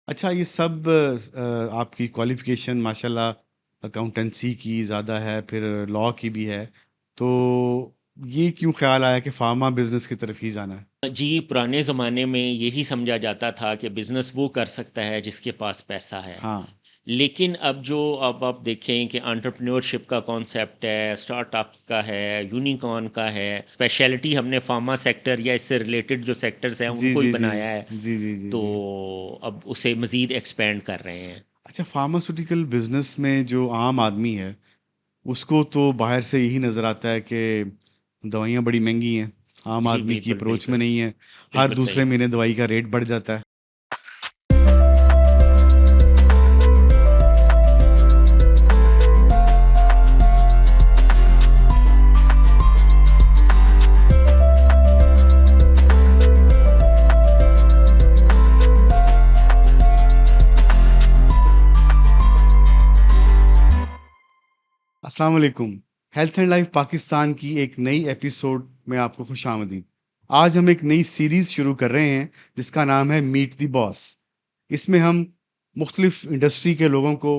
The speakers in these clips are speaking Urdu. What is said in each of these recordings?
اچھا یہ سب آپ کی کوالیفیکیشن ماشاء اللہ اکاؤنٹنسی کی زیادہ ہے، پھر لاء کی بھی ہے، تو یہ کیوں خیال آیا کہ فارما بزنس کی طرف ہی جانا ہے؟ جی پرانے زمانے میں یہی سمجھا جاتا تھا کہ بزنس وہ کر سکتا ہے جس کے پاس پیسہ ہے، ہاں لیکن اب آپ دیکھیں کہ انٹرپرینورشپ کا کانسیپٹ ہے، اسٹارٹ اپ کا ہے، یونیکارن کا ہے، اسپیشلٹی ہم نے فارما سیکٹر یا اس سے ریلیٹڈ جو سیکٹرز ہیں ان جی کو ہی جی جی بنایا ہے، جی جی جی تو جی اب اسے مزید ایکسپینڈ کر رہے ہیں۔ اچھا فارماسوٹیکل بزنس میں جو عام آدمی ہے اس کو تو باہر سے یہی نظر آتا ہے کہ دوائیاں بڑی مہنگی ہیں، عام جی آدمی کی بالکل اپروچ میں بالکل نہیں ہے، ہر بالکل صحیح۔ دوسرے مہینے دوائی کا ریٹ بڑھ جاتا ہے۔ السلام علیکم، ہیلتھ اینڈ لائف پاکستان کی ایک نئی ایپیسوڈ میں آپ کو خوش آمدید۔ آج ہم ایک نئی سیریز شروع کر رہے ہیں جس کا نام ہے میٹ دی باس۔ اس میں ہم مختلف انڈسٹری کے لوگوں کو،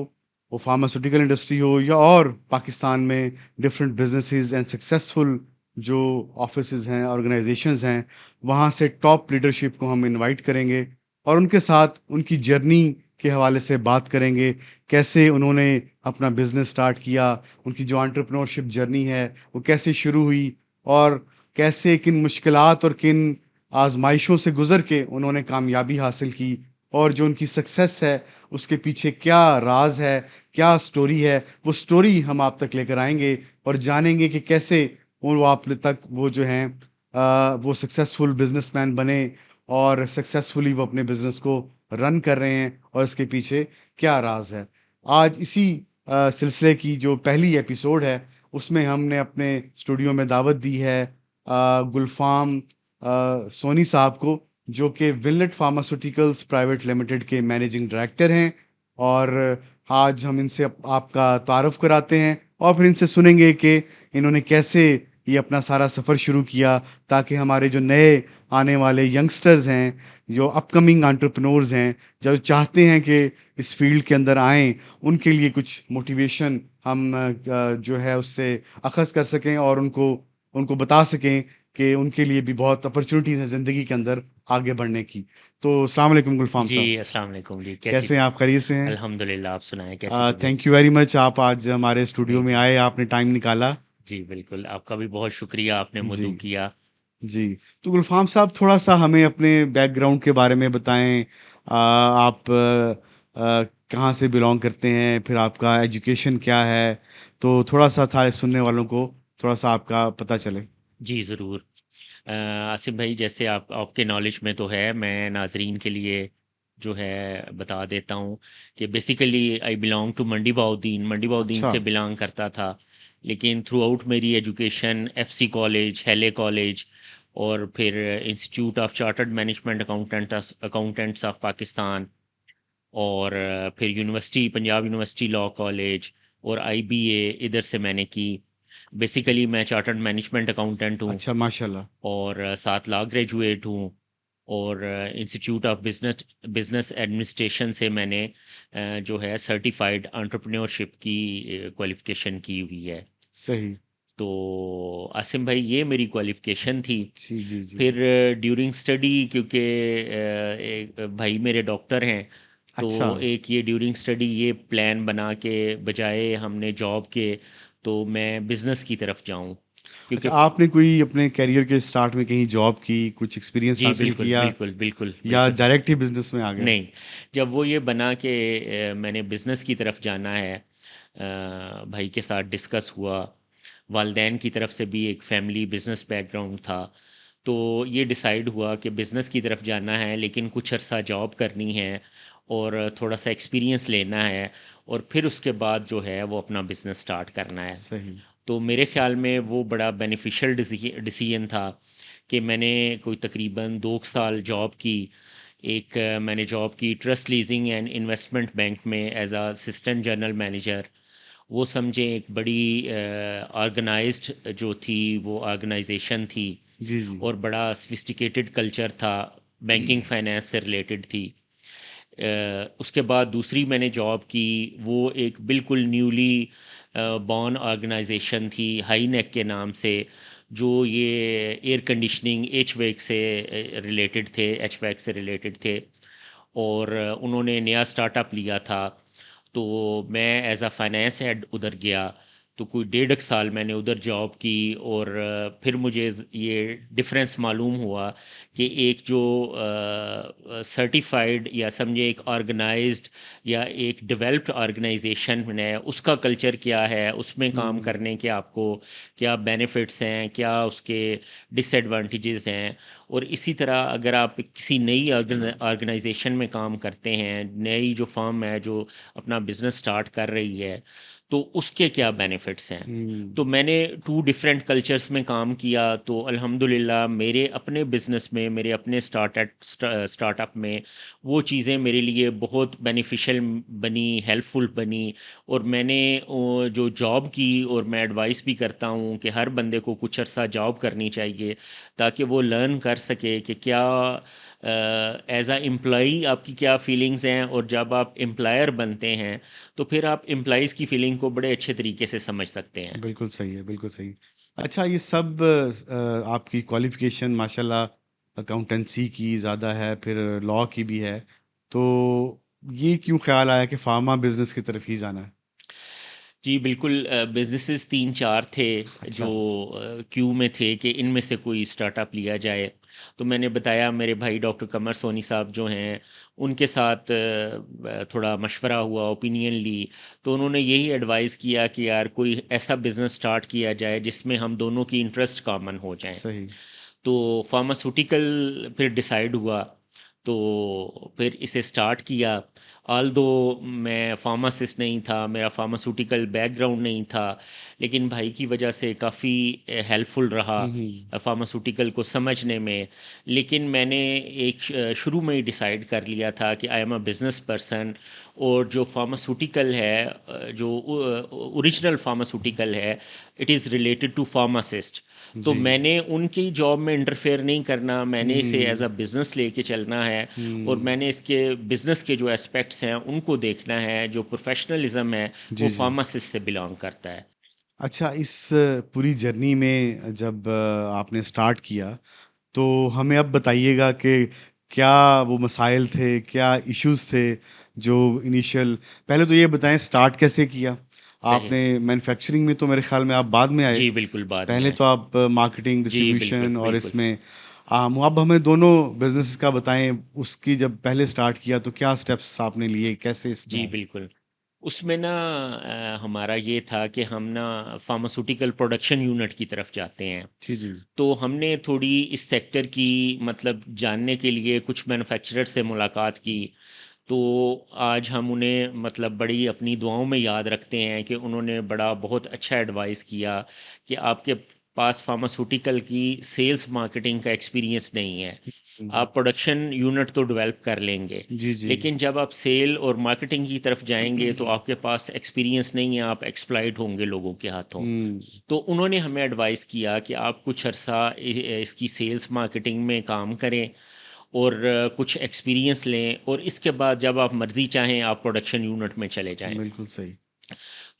وہ فارماسوٹیکل انڈسٹری ہو یا اور پاکستان میں ڈفرینٹ بزنسز اینڈ سکسیزفل جو آفیسز ہیں، آرگنائزیشنز ہیں، وہاں سے ٹاپ لیڈرشپ کو ہم انوائٹ کریں گے اور ان کے ساتھ ان کی جرنی کے حوالے سے بات کریں گے، کیسے انہوں نے اپنا بزنس سٹارٹ کیا، ان کی جو انٹرپرینورشپ جرنی ہے وہ کیسے شروع ہوئی، اور کیسے کن مشکلات اور کن آزمائشوں سے گزر کے انہوں نے کامیابی حاصل کی، اور جو ان کی سکسیس ہے اس کے پیچھے کیا راز ہے، کیا سٹوری ہے، وہ سٹوری ہم آپ تک لے کر آئیں گے اور جانیں گے کہ کیسے وہ آپ تک وہ جو ہیں وہ سکسیزفل بزنس مین بنے اور سکسیزفلی وہ اپنے بزنس کو رن کر رہے ہیں، اور اس کے پیچھے کیا راز ہے۔ آج اسی سلسلے کی جو پہلی ایپیسوڈ ہے اس میں ہم نے اپنے اسٹوڈیو میں دعوت دی ہے گلفام سونی صاحب کو، جو کہ ونلٹ فارماسوٹیکلز پرائیویٹ لمیٹڈ کے مینیجنگ ڈائریکٹر ہیں، اور آج ہم ان سے آپ کا تعارف کراتے ہیں اور پھر ان سے سنیں گے کہ انہوں نے کیسے یہ اپنا سارا سفر شروع کیا، تاکہ ہمارے جو نئے آنے والے ینگسٹرز ہیں، جو اپ کمنگ انٹرپرینورز ہیں، جو چاہتے ہیں کہ اس فیلڈ کے اندر آئیں، ان کے لیے کچھ موٹیویشن ہم جو ہے اس سے اخذ کر سکیں اور ان کو بتا سکیں کہ ان کے لیے بھی بہت اپرچونیٹیز ہیں زندگی کے اندر آگے بڑھنے کی۔ تو السلام علیکم گلفام جی صاحب، السلام علیکم جی، کیسی؟ کیسے ہیں آپ؟ خیریت سے ہیں؟ الحمد للہ، آپ سنائیں کیسی طبیعت؟ تھینک یو ویری مچ، آپ آج ہمارے اسٹوڈیو نہیں میں جی آئے، آپ نے ٹائم نکالا۔ جی بالکل، آپ کا بھی بہت شکریہ، آپ نے جی مدعو کیا۔ جی، تو گلفام صاحب تھوڑا سا ہمیں اپنے بیک گراؤنڈ کے بارے میں بتائیں، آپ کہاں سے بلانگ کرتے ہیں، پھر آپ کا ایجوکیشن کیا ہے، تو تھوڑا سا تھا سننے والوں کو تھوڑا سا آپ کا پتہ چلے۔ جی ضرور۔ آصف بھائی، جیسے آپ کے نالج میں تو ہے، میں ناظرین کے لیے جو ہے بتا دیتا ہوں کہ بیسیکلی آئی بلانگ ٹو منڈی باؤدین، منڈی باؤدین اچھا سے بلانگ کرتا تھا، لیکن تھرو آؤٹ میری education F C college, Hailey college, اور پھر institute of chartered management accountants of Pakistan, اور پھر university, Punjab university law college, اور آئی بی اے ادھر سے میں نے کی۔ بیسیکلی میں چارٹرڈ مینجمنٹ اکاؤنٹنٹ ہوں، اچھا ماشاء اللہ۔ اور 7 لاء گریجویٹ ہوں، اور انسٹیٹیوٹ آف بزنس ایڈمنسٹریشن سے میں نے جو ہے سرٹیفائیڈ انٹرپرینورشپ کی کوالیفیکیشن کی ہوئی ہے۔ صحیح۔ تو عاصم بھائی، یہ میری کوالیفیکیشن تھی۔ جی جی جی جی۔ پھر ڈیورنگ اسٹڈی، کیونکہ ایک بھائی میرے ڈاکٹر ہیں، تو اچھا ایک یہ ڈیورنگ اسٹڈی یہ پلان بنا کے بجائے ہم نے جاب کے، تو میں بزنس کی طرف جاؤں، اچھا، کیونکہ آپ نے کوئی اپنے کیریئر کے اسٹارٹ میں کہیں جاب کی، کچھ ایکسپیرینس جی حاصل بالکل کیا، بالکل بالکل یا بالکل۔ ڈائریکٹ ہی بزنس میں آ گئے؟ نہیں، جب وہ یہ بنا کہ میں نے بزنس کی طرف جانا ہے، بھائی کے ساتھ ڈسکس ہوا، والدین کی طرف سے بھی ایک فیملی بزنس بیک گراؤنڈ تھا، تو یہ ڈیسائیڈ ہوا کہ بزنس کی طرف جانا ہے، لیکن کچھ عرصہ جاب کرنی ہے اور تھوڑا سا ایکسپیرینس لینا ہے، اور پھر اس کے بعد جو ہے وہ اپنا بزنس سٹارٹ کرنا ہے۔ صحیح۔ تو میرے خیال میں وہ بڑا بینیفیشل ڈیسیجن تھا کہ میں نے کوئی تقریباً 2 سال جاب کی۔ ایک میں نے جاب کی trust leasing and investment bank میں as a assistant general manager. وہ سمجھیں ایک بڑی آرگنائزڈ جو تھی وہ آرگنائزیشن تھی، جی جی اور بڑا سفسٹیکیٹڈ کلچر تھا، بینکنگ فائنینس سے ریلیٹڈ تھی۔ اس کے بعد دوسری میں نے جاب کی، وہ ایک بالکل نیولی بورن آرگنائزیشن تھی ہائی نیک کے نام سے، جو یہ ایئر کنڈیشننگ ایچ ویک سے ریلیٹڈ تھے، ایچ ویک سے ریلیٹڈ تھے، اور انہوں نے نیا اسٹارٹ اپ لیا تھا. تو میں ایز اے فائنینس ہیڈ ادھر گیا، تو کوئی 1.5 سال میں نے ادھر جاب کی، اور پھر مجھے یہ ڈفرینس معلوم ہوا کہ ایک جو سرٹیفائڈ یا سمجھے ایک آرگنائزڈ یا ایک ڈیولپڈ آرگنائزیشن ہے، اس کا کلچر کیا ہے، اس میں کام کرنے کے آپ کو کیا بینیفٹس ہیں، کیا اس کے ڈس ایڈوانٹیجز ہیں. اور اسی طرح اگر آپ کسی نئی آرگنائزیشن میں کام کرتے ہیں، نئی جو فرم ہے جو اپنا بزنس سٹارٹ کر رہی ہے، تو اس کے کیا بینیفٹس ہیں. تو میں نے 2 ڈفرینٹ کلچرز میں کام کیا، تو الحمدللہ میرے اپنے بزنس میں، میرے اپنے اسٹارٹ اپ میں وہ چیزیں میرے لیے بہت بینیفیشل بنی، ہیلپ فل بنی. اور میں نے جو جاب کی، اور میں ایڈوائس بھی کرتا ہوں کہ ہر بندے کو کچھ عرصہ جاب کرنی چاہیے تاکہ وہ لرن کر سکے کہ کیا ایز اے امپلائی آپ کی کیا فیلنگز ہیں، اور جب آپ امپلائر بنتے ہیں تو پھر آپ امپلائیز کی فیلنگ کو بڑے اچھے طریقے سے سمجھ سکتے ہیں. بالکل صحیح ہے، بالکل صحیح. اچھا، یہ سب آپ کی کوالیفیکیشن ماشاء اللہ اکاؤنٹنسی کی زیادہ ہے، پھر لاء کی بھی ہے، تو یہ کیوں خیال آیا کہ فارما بزنس کی طرف ہی جانا ہے؟ جی بالکل، بزنسز 3-4 تھے اچھا. جو کیو میں تھے کہ ان میں سے کوئی اسٹارٹ اپ لیا جائے. تو میں نے بتایا میرے بھائی ڈاکٹر قمر سونی صاحب جو ہیں، ان کے ساتھ تھوڑا مشورہ ہوا، اوپینین لی. تو انہوں نے یہی ایڈوائز کیا کہ یار کوئی ایسا بزنس سٹارٹ کیا جائے جس میں ہم دونوں کی انٹرسٹ کامن ہو جائیں. صحیح. تو فارماسوٹیکل پھر ڈیسائیڈ ہوا، تو پھر اسے سٹارٹ کیا. آل دو میں فارماسسٹ نہیں تھا، میرا فارماسوٹیکل بیک گراؤنڈ نہیں تھا، لیکن بھائی کی وجہ سے کافی ہیلپ فل رہا فارماسوٹیکل کو سمجھنے میں. لیکن میں نے ایک شروع میں ہی ڈیسائیڈ کر لیا تھا کہ I am a business person, اور جو فارماسوٹیکل ہے، جو اوریجنل فارماسوٹیکل ہے، it is related to pharmacist. تو جی. میں نے ان کی جاب میں انٹرفیئر نہیں کرنا، میں نے اسے ایز اے بزنس لے کے چلنا ہے، اور میں نے اس کے بزنس کے جو اسپیکٹس ہیں ان کو دیکھنا ہے. جو پروفیشنلزم ہے وہ جی جی. فارماسسٹ سے بلانگ کرتا ہے. اچھا، اس پوری جرنی میں جب آپ نے سٹارٹ کیا تو ہمیں اب بتائیے گا کہ کیا وہ مسائل تھے، کیا ایشوز تھے جو انیشیل. پہلے تو یہ بتائیں سٹارٹ کیسے کیا آپ صحیح. نے؟ مینوفیکچرنگ میں تو میرے خیال میں آپ بعد میں آئے، جی بالکل بعد میں پہلے ہے. تو آپ مارکیٹنگ، جی بالکل ڈسٹریبیوشن اور بالکل. اس میں اب ہمیں دونوں بزنس کا بتائیں. اس کی جب پہلے سٹارٹ کیا تو کیا سٹیپس آپ نے لیے، کیسے اس میں جی آئے؟ بالکل. اس میں نا ہمارا یہ تھا کہ ہم نا فارماسوٹیکل پروڈکشن یونٹ کی طرف جاتے ہیں. جی جی. تو ہم نے تھوڑی اس سیکٹر کی مطلب جاننے کے لیے کچھ مینوفیکچرر سے ملاقات کی. تو آج ہم انہیں مطلب بڑی اپنی دعاؤں میں یاد رکھتے ہیں کہ انہوں نے بہت اچھا ایڈوائز کیا کہ آپ کے پاس فارماسوٹیکل کی سیلز مارکیٹنگ کا ایکسپیرینس نہیں ہے. آپ پروڈکشن یونٹ تو ڈیولپ کر لیں گے، جی جی. لیکن جب آپ سیل اور مارکیٹنگ کی طرف جائیں گے تو آپ کے پاس ایکسپیرینس نہیں ہے، آپ ایکسپلائٹ ہوں گے لوگوں کے ہاتھوں. تو انہوں نے ہمیں ایڈوائز کیا کہ آپ کچھ عرصہ اس کی سیلز مارکیٹنگ میں کام کریں اور کچھ ایکسپیرینس لیں، اور اس کے بعد جب آپ مرضی چاہیں آپ پروڈکشن یونٹ میں چلے جائیں. بالکل صحیح.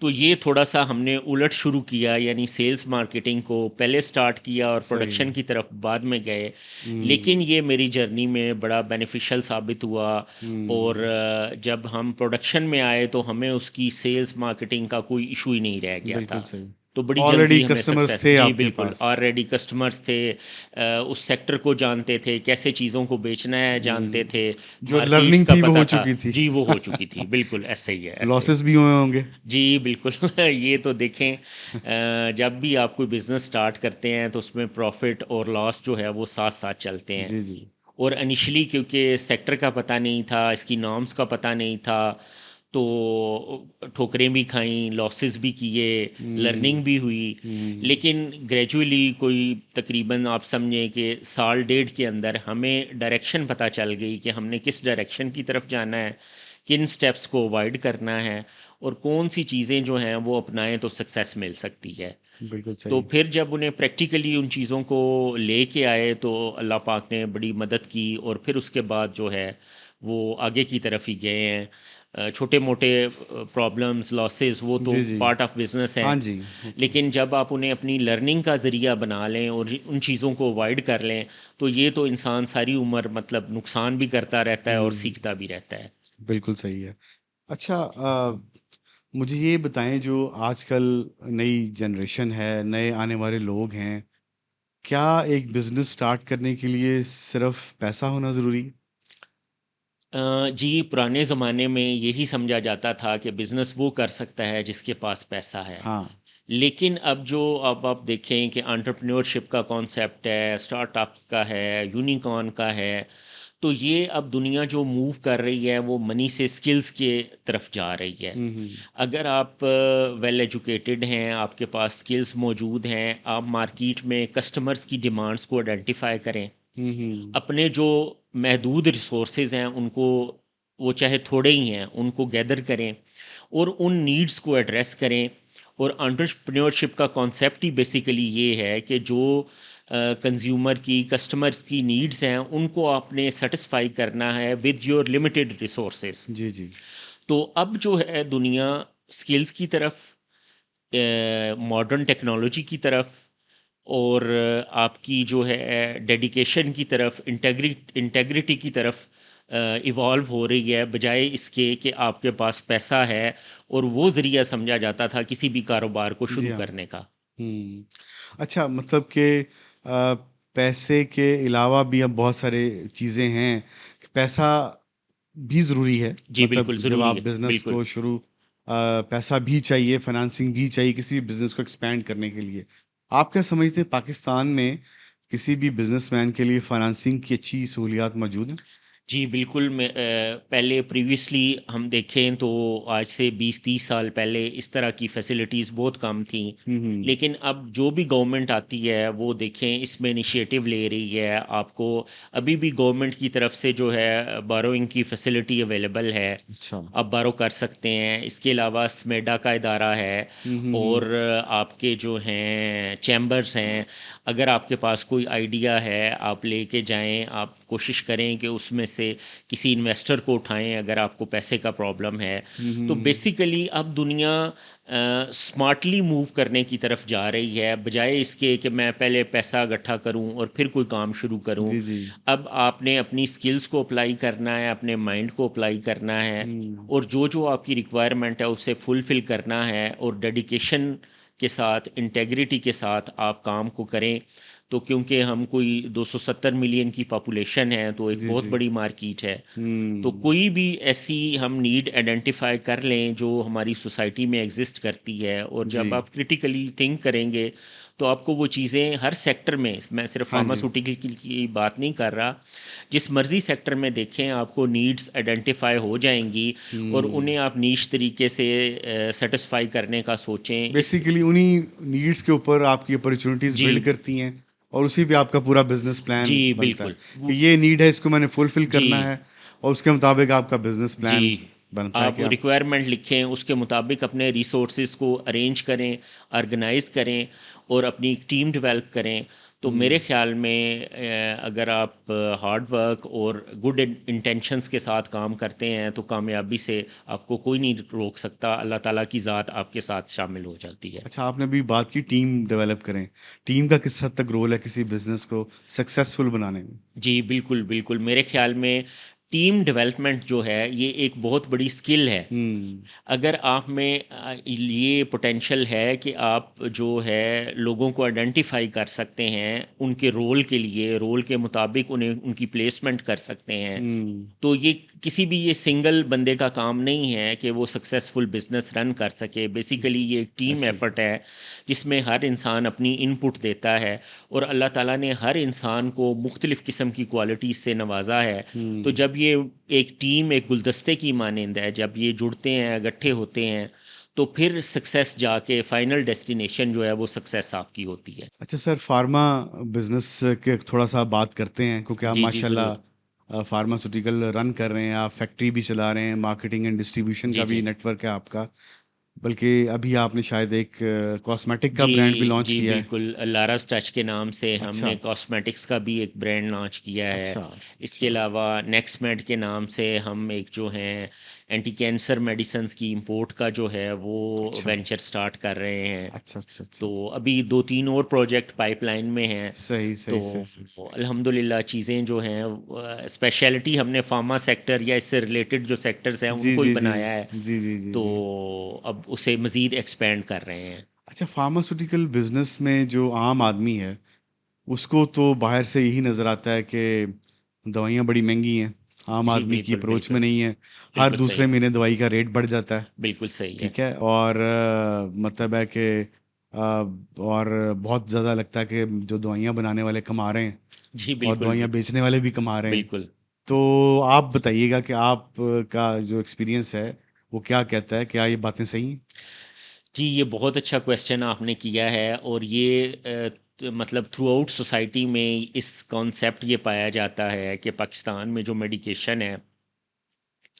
تو یہ تھوڑا سا ہم نے الٹ شروع کیا، یعنی سیلز مارکیٹنگ کو پہلے سٹارٹ کیا اور صحیح. پروڈکشن کی طرف بعد میں گئے. لیکن یہ میری جرنی میں بڑا بینیفیشل ثابت ہوا. اور جب ہم پروڈکشن میں آئے تو ہمیں اس کی سیلز مارکیٹنگ کا کوئی ایشو ہی نہیں رہ گیا بالکل تھا. صحیح. تو بڑی آلریڈی جلدی ہمیں کسٹمرز سکسیس. تھے جی آپ کے بالکل، پاس. آلریڈی کسٹمرز تھے، اس سیکٹر کو جانتے تھے، کیسے چیزوں کو بیچنا ہے جانتے تھے، جو مارکیٹس لرننگ کا تھی وہ پتہ ہو تھا. چکی تھی. جی وہ ہو چکی تھی، بالکل ایسا ہی ہے، ایسا ہی. لاسز بھی ہوئے ہوں گے. جی بالکل. یہ تو دیکھیں، جب بھی آپ کوئی بزنس سٹارٹ کرتے ہیں تو اس میں پروفٹ اور لاس جو ہے وہ ساتھ ساتھ چلتے ہیں. جی جی. اور انیشلی کیونکہ سیکٹر کا پتہ نہیں تھا، اس کی نارمز کا پتہ نہیں تھا، تو ٹھوکریں بھی کھائیں، لاسز بھی کیے، لرننگ بھی ہوئی. لیکن گریجولی کوئی تقریباً آپ سمجھیں کہ 1.5 سال کے اندر ہمیں ڈائریکشن پتہ چل گئی کہ ہم نے کس ڈائریکشن کی طرف جانا ہے، کن سٹیپس کو اوائڈ کرنا ہے اور کون سی چیزیں جو ہیں وہ اپنائیں تو سکسیس مل سکتی ہے. بالکل تو صحیح. پھر جب انہیں پریکٹیکلی ان چیزوں کو لے کے آئے تو اللہ پاک نے بڑی مدد کی اور پھر اس کے بعد جو ہے وہ آگے کی طرف ہی گئے ہیں. چھوٹے موٹے پرابلمز لاسز وہ تو جی جی. پارٹ آف بزنس ہیں، ہاں جی. اوکے. لیکن جب آپ انہیں اپنی لرننگ کا ذریعہ بنا لیں اور ان چیزوں کو اوائڈ کر لیں تو یہ تو انسان ساری عمر مطلب نقصان بھی کرتا رہتا ہے اور سیکھتا بھی رہتا ہے. بالکل صحیح ہے. اچھا مجھے یہ بتائیں جو آج کل نئی جنریشن ہے، نئے آنے والے لوگ ہیں، کیا ایک بزنس سٹارٹ کرنے کے لیے صرف پیسہ ہونا ضروری؟ جی پرانے زمانے میں یہی سمجھا جاتا تھا کہ بزنس وہ کر سکتا ہے جس کے پاس پیسہ ہے، ہاں. لیکن اب آپ دیکھیں کہ انٹرپرینورشپ کا کانسیپٹ ہے، اسٹارٹ اپ کا ہے، یونیکارن کا ہے، تو یہ اب دنیا جو موو کر رہی ہے وہ منی سے سکلز کے طرف جا رہی ہے. اگر آپ ویل ایجوکیٹڈ ہیں، آپ کے پاس سکلز موجود ہیں، آپ مارکیٹ میں کسٹمرز کی ڈیمانڈز کو آئیڈینٹیفائی کریں، اپنے جو محدود ریسورسز ہیں ان کو، وہ چاہے تھوڑے ہی ہیں، ان کو گیدر کریں اور ان نیڈز کو ایڈریس کریں. اور انٹرپرینورشپ کا کانسیپٹ ہی بیسیکلی یہ ہے کہ جو کنزیومر کی کسٹمرز کی نیڈز ہیں ان کو آپ نے سیٹسفائی کرنا ہے ود یور لمیٹیڈ ریسورسز. جی جی. تو اب جو ہے دنیا سکلز کی طرف، ماڈرن ٹیکنالوجی کی طرف اور آپ کی جو ہے ڈیڈیکیشن کی طرف، انٹیگریٹی کی طرف ایوالو ہو رہی ہے، بجائے اس کے کہ آپ کے پاس پیسہ ہے اور وہ ذریعہ سمجھا جاتا تھا کسی بھی کاروبار کو جی شروع ہاں. کرنے کا. اچھا مطلب کہ پیسے کے علاوہ بھی اب بہت سارے چیزیں ہیں کہ پیسہ بھی ضروری ہے. جی مطلب بالکل جب ضروری آپ ہے، بزنس بالکل. کو شروع پیسہ بھی چاہیے، فائنانسنگ بھی چاہیے کسی بھی بزنس کو ایکسپینڈ کرنے کے لیے. آپ کیا سمجھتے ہیں پاکستان میں کسی بھی بزنس مین کے لیے فائنانسنگ کی اچھی سہولیات موجود ہیں؟ جی بالکل. میں پہلے پریویسلی ہم دیکھیں تو آج سے 20-30 سال پہلے اس طرح کی فیسلٹیز بہت کم تھیں، لیکن اب جو بھی گورنمنٹ آتی ہے وہ دیکھیں اس میں انیشیٹو لے رہی ہے. آپ کو ابھی بھی گورنمنٹ کی طرف سے جو ہے باروئنگ کی فیسلٹی اویلیبل ہے، اچھا. آپ بارو کر سکتے ہیں. اس کے علاوہ سمیڈا کا ادارہ ہے اور آپ کے جو ہیں چیمبرز ہیں. اگر آپ کے پاس کوئی آئیڈیا ہے آپ لے کے جائیں، آپ کوشش کریں کہ اس میں سے کسی انویسٹر کو اٹھائیں اگر آپ کو پیسے کا پرابلم ہے. تو بیسیکلی اب دنیا سمارٹلی موو کرنے کی طرف جا رہی ہے، بجائے اس کے کہ میں پہلے پیسہ اکٹھا کروں اور پھر کوئی کام شروع کروں. جی جی. اب آپ نے اپنی سکلز کو اپلائی کرنا ہے، اپنے مائنڈ کو اپلائی کرنا ہے اور جو آپ کی ریکوائرمنٹ ہے اسے فلفل کرنا ہے اور ڈیڈیکیشن کے ساتھ، انٹیگریٹی کے ساتھ آپ کام کو کریں. تو کیونکہ ہم کوئی 270 ملین کی پاپولیشن ہے تو ایک جی بہت جی. بڑی مارکیٹ ہے. تو کوئی بھی ایسی ہم نیڈ آئیڈینٹیفائی کر لیں جو ہماری سوسائٹی میں ایگزسٹ کرتی ہے، اور جی. جب آپ کرٹیکلی تھنک کریں گے تو آپ کو وہ چیزیں ہر سیکٹر میں، میں صرف ہاں جی. فارماسیوٹیکل کی بات نہیں کر رہا، جس مرضی سیکٹر میں دیکھیں آپ کو نیڈز آئیڈینٹیفائی ہو جائیں گی اور انہیں آپ نیش طریقے سے سیٹسفائی کرنے کا سوچیں. اس بیسیکلی انہی نیڈس کے اوپر آپ کی اپرچونیٹیز جی بلڈ کرتی ہیں اور اسی پہ آپ کا پورا بزنس پلان جی بنتا ہے بالکل. کہ یہ نیڈ ہے، اس کو میں نے فلفل کرنا جی ہے، اور اس کے مطابق آپ کا بزنس پلان جی بنتا ہے آپ کہ آپ. ریکوائرمنٹ لکھیں، اس کے مطابق اپنے ریسورسز کو ارینج کریں، آرگنائز کریں اور اپنی ایک ٹیم ڈیولپ کریں. تو میرے خیال میں اگر آپ ہارڈ ورک اور گڈ انٹینشنز کے ساتھ کام کرتے ہیں تو کامیابی سے آپ کو کوئی نہیں روک سکتا. اللہ تعالیٰ کی ذات آپ کے ساتھ شامل ہو جاتی ہے. اچھا آپ نے ابھی بات کی ٹیم ڈیولپ کریں، ٹیم کا کس حد تک رول ہے کسی بزنس کو سکسیزفل بنانے میں؟ جی بالکل بالکل. میرے خیال میں ٹیم ڈیولپمنٹ جو ہے یہ ایک بہت بڑی سکل ہے. اگر آپ میں یہ پوٹینشیل ہے کہ آپ جو ہے لوگوں کو آئیڈینٹیفائی کر سکتے ہیں ان کے رول کے لیے، رول کے مطابق انہیں ان کی پلیسمنٹ کر سکتے ہیں، تو یہ کسی بھی یہ سنگل بندے کا کام نہیں ہے کہ وہ سکسیزفل بزنس رن کر سکے. بیسیکلی یہ ایک ٹیم ایسے. ایفرٹ ہے جس میں ہر انسان اپنی ان پٹ دیتا ہے اور اللہ تعالیٰ نے ہر انسان کو مختلف قسم کی کوالٹیز سے نوازا ہے. تو جب یہ ایک ٹیم ایک گلدستے کی مانند ہے، جب یہ جڑتے ہیں، اکٹھے ہوتے ہیں، تو پھر سکسیس جا کے فائنل ڈیسٹینیشن جو ہے وہ سکسیس آپ کی ہوتی ہے. اچھا سر، فارما بزنس کے تھوڑا سا بات کرتے ہیں کیونکہ آپ جی جی ماشاء ضرور. اللہ فارماسوٹیکل رن کر رہے ہیں, آپ فیکٹری بھی چلا رہے ہیں, مارکیٹنگ اینڈ ڈسٹریبیوشن جی کا بھی جی نیٹ ورک ہے آپ کا, بلکہ ابھی آپ نے شاید ایک کاسمیٹک کا برانڈ بھی جی لانچ جی کیا ہے. بالکل, لارس ٹچ کے نام سے ہم اچھا نے کاسمیٹکس کا بھی ایک برانڈ لانچ کیا ہے. اچھا اس کے اچھا علاوہ نیکس میڈ کے نام سے ہم ایک جو ہیں اینٹی کینسر میڈیسنز کی امپورٹ کا جو ہے وہ اچھا وینچر سٹارٹ کر رہے ہیں. اچھا اچھا اچھا, تو ابھی 2-3 اور پروجیکٹ پائپ لائن میں ہیں. صحیح تو صحیح صحیح صحیح صحیح. الحمد للہ چیزیں جو ہیں اسپیشلٹی ہم نے فارما سیکٹر یا اس سے ریلیٹڈ جو سیکٹرز ہیں ان جی کو ہی جی جی بنایا ہے. جی جی جی تو جی. اب اسے مزید ایکسپینڈ کر رہے ہیں. اچھا, فارماسوٹیکل بزنس میں جو عام آدمی ہے اس کو تو باہر سے یہی نظر آتا ہے کہ دوائیاں بڑی مہنگی ہیں, عام جی آدمی کی بالکل اپروچ میں بالکل نہیں ہے. ہر بالکل دوسرے صحیح. مہینے دوائی کا ریٹ بڑھ جاتا ہے, بالکل صحیح ہے. ٹھیک ہے, اور مطلب ہے کہ اور بہت زیادہ لگتا ہے کہ جو دوائیاں بنانے والے کما رہے ہیں جی اور بالکل دوائیاں بیچنے والے بھی کما رہے ہیں. بالکل. تو آپ بتائیے گا کہ آپ کا جو ایکسپیرینس ہے وہ کیا کہتا ہے, کیا یہ باتیں صحیح ہیں؟ جی یہ بہت اچھا کویشچن آپ نے کیا ہے, اور یہ مطلب تھرو آؤٹ سوسائٹی میں اس کانسیپٹ یہ پایا جاتا ہے کہ پاکستان میں جو میڈیکیشن ہے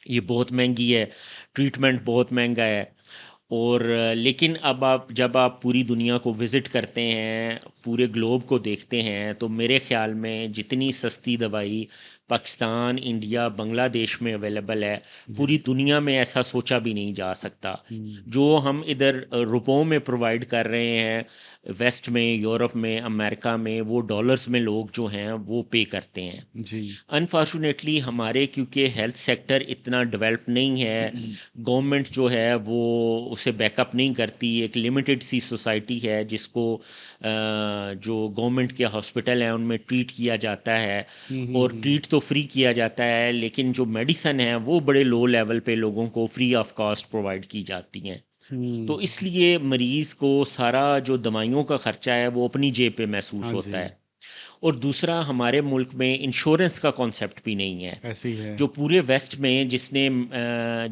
یہ بہت مہنگی ہے, ٹریٹمنٹ بہت مہنگا ہے. اور لیکن اب جب آپ پوری دنیا کو وزٹ کرتے ہیں, پورے گلوب کو دیکھتے ہیں, تو میرے خیال میں جتنی سستی دوائی پاکستان, انڈیا, بنگلہ دیش میں اویلیبل ہے, جی. پوری دنیا میں ایسا سوچا بھی نہیں جا سکتا. ہوں. جو ہم ادھر روپوں میں پرووائڈ کر رہے ہیں ویسٹ میں, یورپ میں, امریکہ میں, وہ ڈالرز میں لوگ جو ہیں وہ پے کرتے ہیں. جی. انفارچونیٹلی ہمارے کیونکہ ہیلتھ سیکٹر اتنا ڈیولپ نہیں ہے, گورنمنٹ جو ہے وہ اسے بیک اپ نہیں کرتی. ایک لمیٹڈ سی سوسائٹی ہے جس کو جو گورنمنٹ کے ہاسپٹل ہیں ان میں ٹریٹ کیا جاتا ہے, اور ٹریٹ تو فری کیا جاتا ہے, لیکن جو میڈیسن ہے وہ بڑے لو لیول پہ لوگوں کو فری آف کاسٹ پرووائڈ کی جاتی ہیں. تو اس لیے مریض کو سارا جو دوائیوں کا خرچہ ہے وہ اپنی جیب پہ محسوس ہاں جی, ہوتا ہے. اور دوسرا, ہمارے ملک میں انشورنس کا کانسیپٹ بھی نہیں ہے. ایسے ہی ہے, جو پورے ویسٹ میں جس نے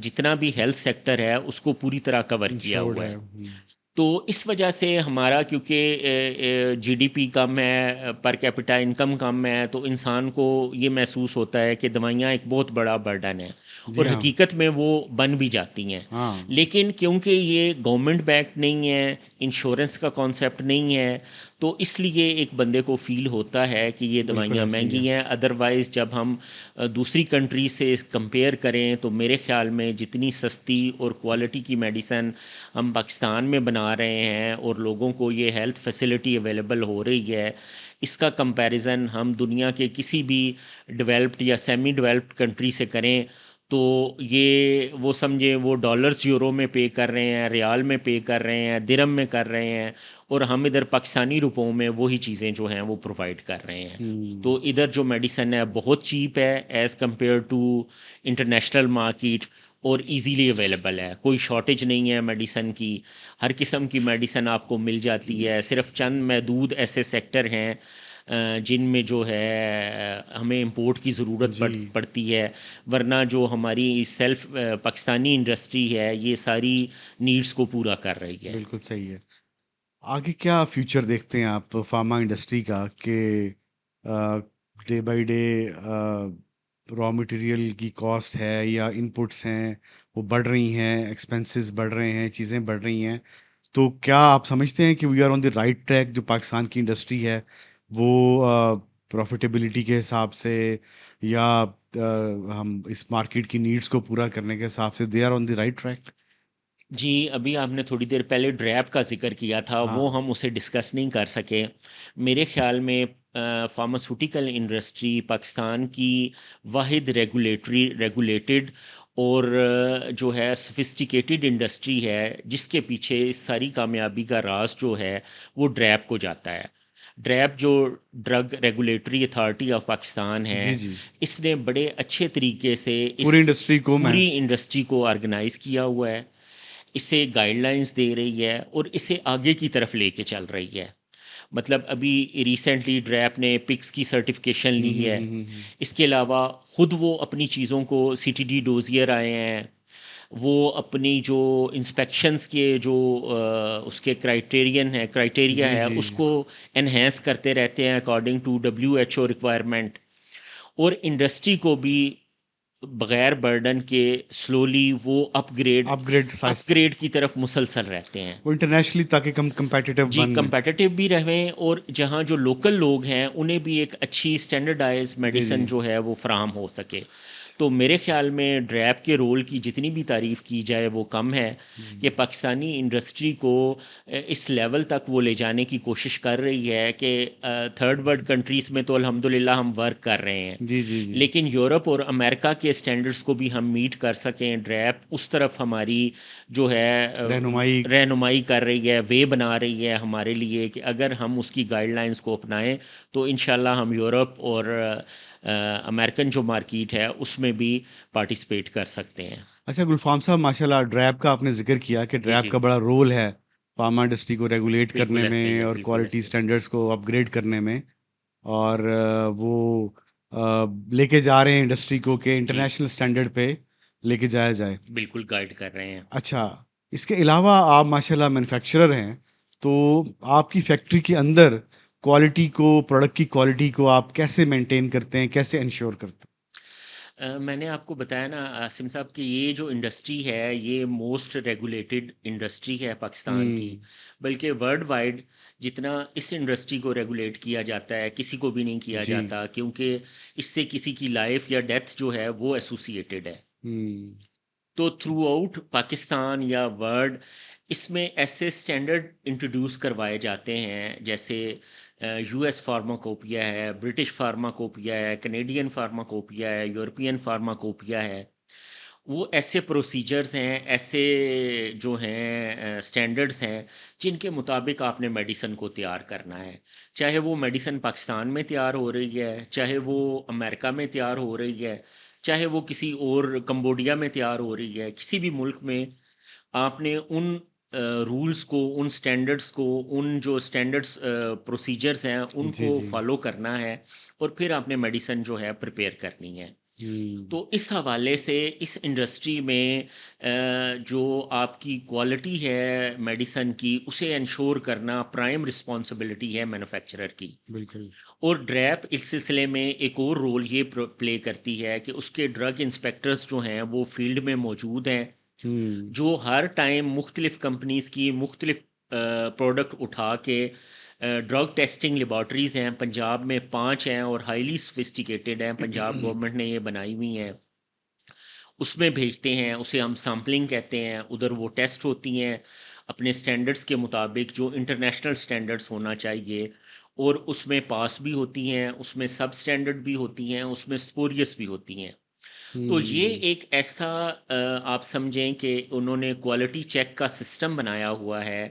جتنا بھی ہیلتھ سیکٹر ہے اس کو پوری طرح کور کیا انشورڈ ہوا ہے. ہے. تو اس وجہ سے ہمارا کیونکہ جی ڈی پی کم ہے, پر کیپٹا انکم کم ہے, تو انسان کو یہ محسوس ہوتا ہے کہ دوائیاں ایک بہت بڑا برڈن ہے, اور جی ہاں. حقیقت میں وہ بن بھی جاتی ہیں. ہاں لیکن کیونکہ یہ گورنمنٹ بیکڈ نہیں ہے, انشورنس کا کانسیپٹ نہیں ہے, تو اس لیے ایک بندے کو فیل ہوتا ہے کہ یہ بالکل دوائیاں ایسے ہی ہے. مہنگی ہیں. ادروائز جب ہم دوسری کنٹری سے کمپیئر کریں تو میرے خیال میں جتنی سستی اور کوالٹی کی میڈیسن ہم پاکستان میں بنا رہے ہیں اور لوگوں کو یہ ہیلتھ فیسلٹی اویلیبل ہو رہی ہے, اس کا کمپیریزن ہم دنیا کے کسی بھی ڈیولپڈ یا سیمی ڈیولپڈ کنٹری سے کریں تو یہ وہ سمجھیں وہ ڈالرز یورو میں پے کر رہے ہیں, ریال میں پے کر رہے ہیں, درہم میں کر رہے ہیں, اور ہم ادھر پاکستانی روپوں میں وہی چیزیں جو ہیں وہ پرووائڈ کر رہے ہیں. تو ادھر جو میڈیسن ہے بہت چیپ ہے as compare to international market, اور ایزیلی اویلیبل ہے. کوئی شارٹیج نہیں ہے میڈیسن کی, ہر قسم کی میڈیسن آپ کو مل جاتی ہے. صرف چند محدود ایسے سیکٹر ہیں جن میں جو ہے ہمیں امپورٹ کی ضرورت جی پڑتی ہے, ورنہ جو ہماری سیلف پاکستانی انڈسٹری ہے یہ ساری نیڈز کو پورا کر رہی ہے. بالکل صحیح ہے. آگے کیا فیوچر دیکھتے ہیں آپ فارما انڈسٹری کا, کہ day by day raw material کی کاسٹ ہے یا انپٹس ہیں وہ بڑھ رہی ہیں, ایکسپینسز بڑھ رہے ہیں, چیزیں بڑھ رہی ہیں, تو کیا آپ سمجھتے ہیں کہ we are on the right track? جو پاکستان کی انڈسٹری ہے وہ پروفیٹیبلٹی کے حساب سے یا ہم اس مارکیٹ کی نیڈس کو پورا کرنے کے حساب سے they are on the right track? جی ابھی آپ نے تھوڑی دیر پہلے ڈریپ کا ذکر کیا تھا, ہاں وہ ہم اسے ڈسکس نہیں کر سکے. میرے خیال میں فارماسوٹیکل انڈسٹری پاکستان کی واحد ریگولیٹڈ اور جو ہے سفسٹیکیٹڈ انڈسٹری ہے جس کے پیچھے اس ساری کامیابی کا راز جو ہے وہ ڈریپ کو جاتا ہے. ڈریپ جو drug regulatory authority of Pakistan جی ہے, جی, اس نے بڑے اچھے طریقے سے اس پوری انڈسٹری کو میں پوری انڈسٹری کو آرگنائز کیا ہوا ہے, اسے گائیڈ لائنز دے رہی ہے اور اسے آگے کی طرف لے کے چل رہی ہے. مطلب ابھی ریسنٹلی ڈریپ نے پکس کی سرٹیفکیشن لی ہے. اس کے علاوہ خود وہ اپنی چیزوں کو سی ٹی ڈی ڈوزیئر آئے ہیں, وہ اپنی جو انسپیکشنز کے جو اس کے کرائٹیریا جی ہے جی اس کو انہینس کرتے رہتے ہیں اکارڈنگ ٹو WHO ریکوائرمنٹ. اور انڈسٹری کو بھی بغیر برڈن کے سلولی وہ اپ اپ گریڈ کی طرف مسلسل رہتے ہیں. وہ انٹرنیشنلی تاکہ کم کمپیٹیٹیو جی بن کمپیٹیٹیو بھی رہیں اور جہاں جو لوکل لوگ ہیں انہیں بھی ایک اچھی اسٹینڈرڈائز میڈیسن جو ہے وہ فراہم ہو سکے. تو میرے خیال میں ڈریپ کے رول کی جتنی بھی تعریف کی جائے وہ کم ہے کہ پاکستانی انڈسٹری کو اس لیول تک وہ لے جانے کی کوشش کر رہی ہے کہ تھرڈ ورلڈ کنٹریز میں تو الحمدللہ ہم ورک کر رہے ہیں, جی لیکن یورپ اور امریکہ کے اسٹینڈرڈس کو بھی ہم میٹ کر سکیں. ڈریپ اس طرف ہماری جو ہے رہنمائی کر رہی ہے, وے بنا رہی ہے ہمارے لیے کہ اگر ہم اس کی گائیڈ لائنس کو اپنائیں تو انشاءاللہ ہم یورپ اور امریکن جو مارکیٹ ہے اس میں بھی پارٹیسپیٹ کر سکتے ہیں. اچھا گلفام صاحب, ماشاءاللہ ڈریپ کا آپ نے ذکر کیا کہ ڈریپ کا بڑا رول ہے فارما انڈسٹری کو ریگولیٹ کرنے میں اور کوالٹی اسٹینڈرڈس کو اپ گریڈ کرنے میں, اور وہ لے کے جا رہے ہیں انڈسٹری کو کہ انٹرنیشنل اسٹینڈرڈ پہ لے کے جایا جائے. بالکل گائیڈ کر رہے ہیں. اچھا, اس کے علاوہ آپ ماشاءاللہ مینوفیکچرر ہیں, تو آپ کی فیکٹری کے اندر کوالٹی کو, پروڈکٹ کی کوالٹی کو آپ کیسے مینٹین کرتے ہیں, کیسے انشور کرتے ہیں؟ میں نے آپ کو بتایا نا عاصم صاحب کہ یہ جو انڈسٹری ہے یہ موسٹ ریگولیٹڈ انڈسٹری ہے پاکستان کی, بلکہ ورلڈ وائڈ جتنا اس انڈسٹری کو ریگولیٹ کیا جاتا ہے کسی کو بھی نہیں کیا جاتا, کیونکہ اس سے کسی کی لائف یا ڈیتھ جو ہے وہ ایسوسیٹیڈ ہے. تو تھرو آؤٹ پاکستان یا ورلڈ اس میں ایسے سٹینڈرڈ انٹروڈیوس کروائے جاتے ہیں جیسے یو ایس فارماکوپیا ہے, برٹش فارماکوپیا ہے, کینیڈین فارماکوپیا ہے, یورپین فارماکوپیا ہے. وہ ایسے پروسیجرز ہیں, ایسے جو ہیں سٹینڈرڈز ہیں جن کے مطابق آپ نے میڈیسن کو تیار کرنا ہے, چاہے وہ میڈیسن پاکستان میں تیار ہو رہی ہے, چاہے وہ امریکہ میں تیار ہو رہی ہے, چاہے وہ کسی اور کمبوڈیا میں تیار ہو رہی ہے. کسی بھی ملک میں آپ نے ان رولز کو, ان سٹینڈرڈز کو, ان جو سٹینڈرڈز پروسیجرز ہیں ان کو فالو کرنا ہے, اور پھر آپ نے میڈیسن جو ہے پریپیئر کرنی ہے. تو اس حوالے سے اس انڈسٹری میں جو آپ کی کوالٹی ہے میڈیسن کی اسے انشور کرنا پرائم رسپانسبلٹی ہے مینوفیکچرر کی. بالکل. اور ڈریپ اس سلسلے میں ایک اور رول یہ پلے کرتی ہے کہ اس کے ڈرگ انسپیکٹرز جو ہیں وہ فیلڈ میں موجود ہیں, جو ہر ٹائم مختلف کمپنیز کی مختلف پروڈکٹ اٹھا کے ڈرگ ٹیسٹنگ لیبارٹریز ہیں, پنجاب میں 5 ہیں اور ہائیلی سفسٹیکیٹڈ ہیں, پنجاب گورنمنٹ نے یہ بنائی ہوئی ہیں, اس میں بھیجتے ہیں. اسے ہم سیمپلنگ کہتے ہیں. ادھر وہ ٹیسٹ ہوتی ہیں اپنے سٹینڈرڈز کے مطابق جو انٹرنیشنل سٹینڈرڈز ہونا چاہیے, اور اس میں پاس بھی ہوتی ہیں, اس میں سب سٹینڈرڈ بھی ہوتی ہیں, اس میں سپوریس بھی ہوتی ہیں. تو یہ ایک ایسا آپ سمجھیں کہ انہوں نے کوالٹی چیک کا سسٹم بنایا ہوا ہے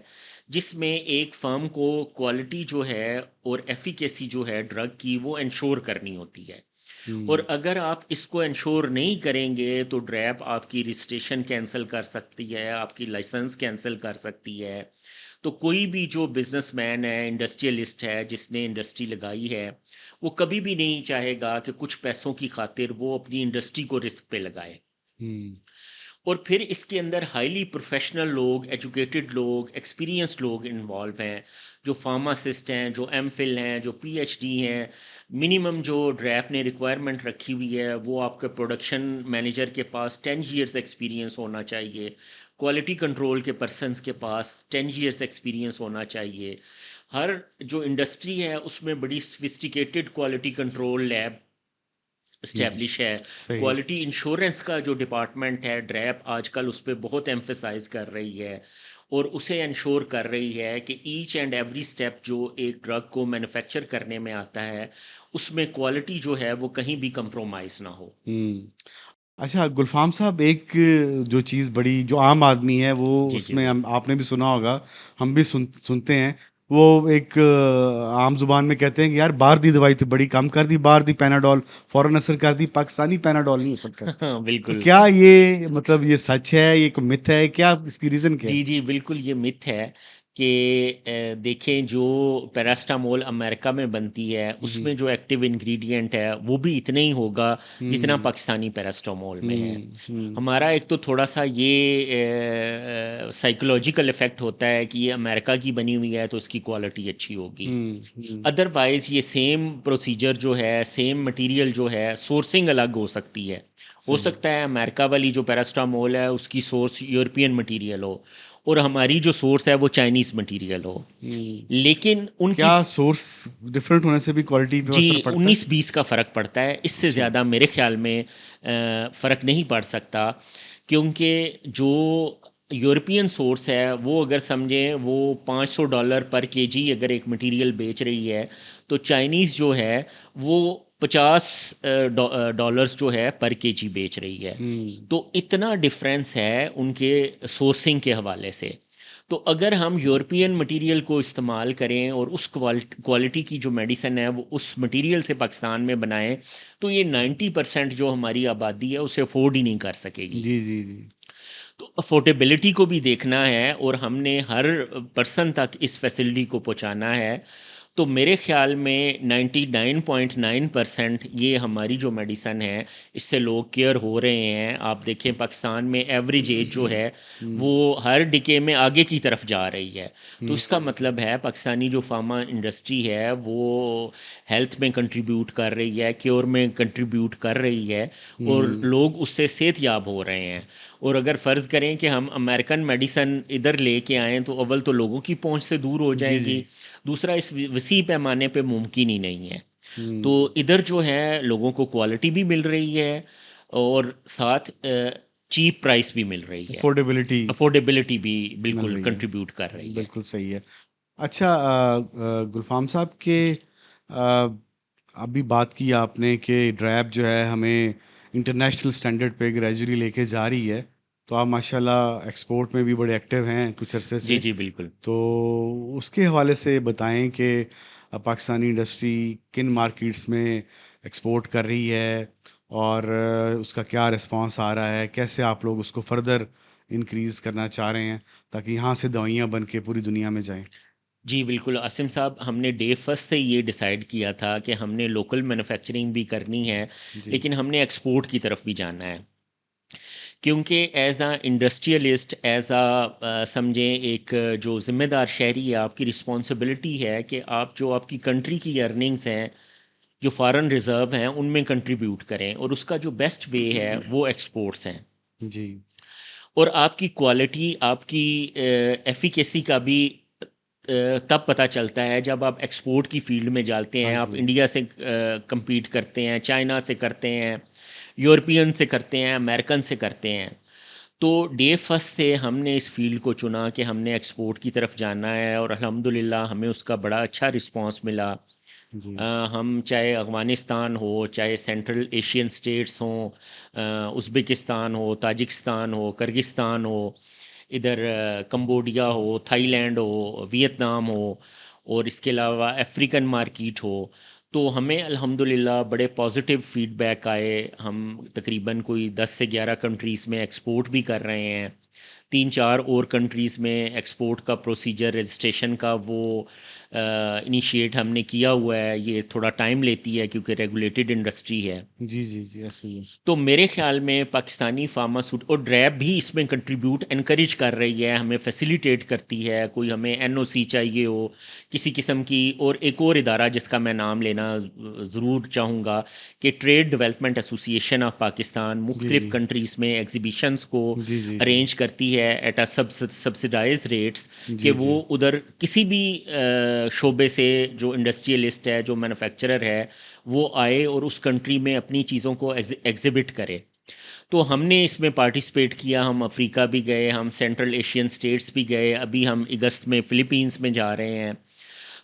جس میں ایک فرم کو کوالٹی جو ہے اور ایفیکیسی جو ہے ڈرگ کی وہ انشور کرنی ہوتی ہے. اور اگر آپ اس کو انشور نہیں کریں گے تو ڈریپ آپ کی رجسٹریشن کینسل کر سکتی ہے, آپ کی لائسنس کینسل کر سکتی ہے. تو کوئی بھی جو بزنس مین ہے, انڈسٹریلسٹ ہے, جس نے انڈسٹری لگائی ہے, وہ کبھی بھی نہیں چاہے گا کہ کچھ پیسوں کی خاطر وہ اپنی انڈسٹری کو رسک پہ لگائے. اور پھر اس کے اندر ہائیلی پروفیشنل لوگ, ایجوکیٹڈ لوگ, ایکسپیرینسڈ لوگ انوالو ہیں, جو فارماسسٹ ہیں, جو ایم فل ہیں, جو پی ایچ ڈی ہیں. منیمم جو ڈریپ نے ریکوائرمنٹ رکھی ہوئی ہے وہ آپ کے پروڈکشن مینیجر کے پاس 10 ایئرس ایکسپیرینس ہونا چاہیے, کوالٹی کنٹرول کے پرسنس کے پاس 10 ایئرس ایکسپیرینس ہونا چاہیے. ہر جو انڈسٹری ہے اس میں بڑی sophisticated quality control lab establish ہے. کوالٹی انشورنس کا جو ڈپارٹمنٹ ہے ڈریپ آج کل اس پہ بہت ایمفسائز کر رہی ہے, اور اسے انشور کر رہی ہے کہ ایچ اینڈ ایوری سٹیپ جو ایک ڈرگ کو مینوفیکچر کرنے میں آتا ہے اس میں کوالٹی جو ہے وہ کہیں بھی کمپرومائز نہ ہو. اچھا گلفام صاحب, ایک جو چیز بڑی جو عام آدمی ہے وہ اس میں آپ نے بھی سنا ہوگا, ہم بھی سنتے ہیں, وہ ایک عام زبان میں کہتے ہیں کہ یار باہر دی دوائی تو بڑی کم کر دی, باہر دی پیناڈول فوراً اثر کر دی, پاکستانی پیناڈول نہیں اثر کرتا. بالکل. تو کیا یہ مطلب یہ سچ ہے, یہ کوئی متھ ہے, کیا اس کی ریزن کیا ہے؟ جی بالکل یہ متھ ہے کہ دیکھیں جو پیراسٹامول امریکہ میں بنتی ہے اس میں جو ایکٹیو انگریڈینٹ ہے وہ بھی اتنا ہی ہوگا جتنا پاکستانی پیراسٹامول میں ہے. ہمارا ایک تو تھوڑا سا یہ سائیکولوجیکل افیکٹ ہوتا ہے کہ یہ امریکہ کی بنی ہوئی ہے تو اس کی کوالٹی اچھی ہوگی. ادروائز یہ سیم پروسیجر جو ہے, سیم مٹیریل جو ہے, سورسنگ الگ ہو سکتی ہے. ہو سکتا ہے امریکہ والی جو پیراسٹامول ہے اس کی سورس یورپین مٹیریل ہو اور ہماری جو سورس ہے وہ چائنیز مٹیریل ہو, لیکن ان کی کیا سورس ڈفرینٹ ہونے سے بھی کوالٹی پہ اثر جی پڑتا ہے؟ 19-20 کا فرق پڑتا ہے. اس سے زیادہ میرے خیال میں فرق نہیں پڑ سکتا, کیونکہ جو یورپین سورس ہے وہ اگر سمجھیں وہ $500 پر کے جی اگر ایک مٹیریل بیچ رہی ہے تو چائنیز جو ہے وہ $50 جو ہے پر کے جی بیچ رہی ہے. تو اتنا ڈفرینس ہے ان کے سورسنگ کے حوالے سے. تو اگر ہم یورپین مٹیریل کو استعمال کریں اور اس کوالٹی کی جو میڈیسن ہے وہ اس مٹیریل سے پاکستان میں بنائیں تو یہ 90% جو ہماری آبادی ہے اسے افورڈ ہی نہیں کر سکے گی. جی جی جی. تو افورڈیبلٹی کو بھی دیکھنا ہے اور ہم نے ہر پرسن تک اس فیسلٹی کو پہنچانا ہے. تو میرے خیال میں 99.9% یہ ہماری جو میڈیسن ہے اس سے لوگ کیئر ہو رہے ہیں. آپ دیکھیں پاکستان میں ایوریج ایج جو ہے وہ ہر ڈکے میں آگے کی طرف جا رہی ہے. تو اس کا مطلب ہے پاکستانی جو فارما انڈسٹری ہے وہ ہیلتھ میں کنٹریبیوٹ کر رہی ہے, کیور میں کنٹریبیوٹ کر رہی ہے اور لوگ اس سے صحت یاب ہو رہے ہیں. اور اگر فرض کریں کہ ہم امریکن میڈیسن ادھر لے کے آئیں تو اول تو لوگوں کی پہنچ سے دور ہو جائیں گی, دوسرا اس وسیع پیمانے پہ ممکن ہی نہیں ہے. تو ادھر جو ہے لوگوں کو کوالٹی بھی مل رہی ہے اور ساتھ چیپ پرائس بھی مل رہی ہے, افورڈیبلٹی بھی بالکل کنٹریبیوٹ کر رہی ہے. بالکل صحیح ہے. اچھا گلفام صاحب کے ابھی بات کی آپ نے کہ ڈریب جو ہے ہمیں انٹرنیشنل سٹینڈرڈ پہ گریجولی لے کے جا رہی ہے, تو آپ ماشاء اللہ ایکسپورٹ میں بھی بڑے ایکٹیو ہیں کچھ عرصے سے. جی جی بالکل. تو اس کے حوالے سے بتائیں کہ پاکستانی انڈسٹری کن مارکیٹس میں ایکسپورٹ کر رہی ہے اور اس کا کیا رسپانس آ رہا ہے, کیسے آپ لوگ اس کو فردر انکریز کرنا چاہ رہے ہیں تاکہ یہاں سے دوائیاں بن کے پوری دنیا میں جائیں. جی بالکل عاصم صاحب, ہم نے ڈے فرسٹ سے یہ ڈیسائیڈ کیا تھا کہ ہم نے لوکل مینوفیکچرنگ بھی کرنی ہے لیکن ہم نے ایکسپورٹ کی طرف بھی جانا ہے, کیونکہ as a industrialist, as a سمجھیں ایک جو ذمہ دار شہری ہے, آپ کی رسپانسبلٹی ہے کہ آپ جو آپ کی کنٹری کی ارننگز ہیں جو فارن ریزرو ہیں ان میں کنٹریبیوٹ کریں, اور اس کا جو بیسٹ وے ہے وہ ایکسپورٹس ہیں. جی. اور آپ کی کوالٹی, آپ کی ایفیکیسی کا بھی تب پتہ چلتا ہے جب آپ ایکسپورٹ کی فیلڈ میں جاتے ہیں. آپ انڈیا سے کمپیٹ کرتے ہیں, چائنا سے کرتے ہیں, یورپین سے کرتے ہیں, امریکن سے کرتے ہیں. تو ڈے فرسٹ سے ہم نے اس فیلڈ کو چنا کہ ہم نے ایکسپورٹ کی طرف جانا ہے, اور الحمدللہ ہمیں اس کا بڑا اچھا رسپانس ملا. ہم چاہے افغانستان ہو, چاہے سینٹرل ایشین اسٹیٹس ہوں, ازبکستان ہو, تاجکستان ہو, کرغستان ہو, ادھر کمبوڈیا ہو, تھائی لینڈ ہو, ویتنام ہو, اور اس کے علاوہ افریقن مارکیٹ ہو, تو ہمیں الحمدللہ بڑے پازیٹیو فیڈ بیک آئے. ہم تقریباً کوئی 10 سے 11 کنٹریز میں ایکسپورٹ بھی کر رہے ہیں. 3-4 اور کنٹریز میں ایکسپورٹ کا پروسیجر رجسٹریشن کا وہ انیشیٹ ہم نے کیا ہوا ہے. یہ تھوڑا ٹائم لیتی ہے کیونکہ ریگولیٹڈ انڈسٹری ہے. جی جی جی ایسے ہی. تو میرے خیال میں پاکستانی فارماسوٹ اور ڈریب بھی اس میں کنٹریبیوٹ انکریج کر رہی ہے, ہمیں فیسیلیٹیٹ کرتی ہے. کوئی ہمیں NOC چاہیے ہو کسی قسم کی, اور ایک اور ادارہ جس کا میں نام لینا ضرور چاہوں گا کہ ٹریڈ ڈیولپمنٹ ایسوسی ایشن آف پاکستان مختلف کنٹریز میں ایگزیبیشنز کو ارینج کرتی ہے ایٹ اے سبسڈائز ریٹس, کہ وہ ادھر کسی بھی شعبے سے جو انڈسٹریلسٹ ہے, جو مینوفیکچرر ہے, وہ آئے اور اس کنٹری میں اپنی چیزوں کو ایگزیبٹ کرے. تو ہم نے اس میں پارٹیسپیٹ کیا. ہم افریقہ بھی گئے, ہم سینٹرل ایشین اسٹیٹس بھی گئے, ابھی ہم اگست میں فلپینس میں جا رہے ہیں.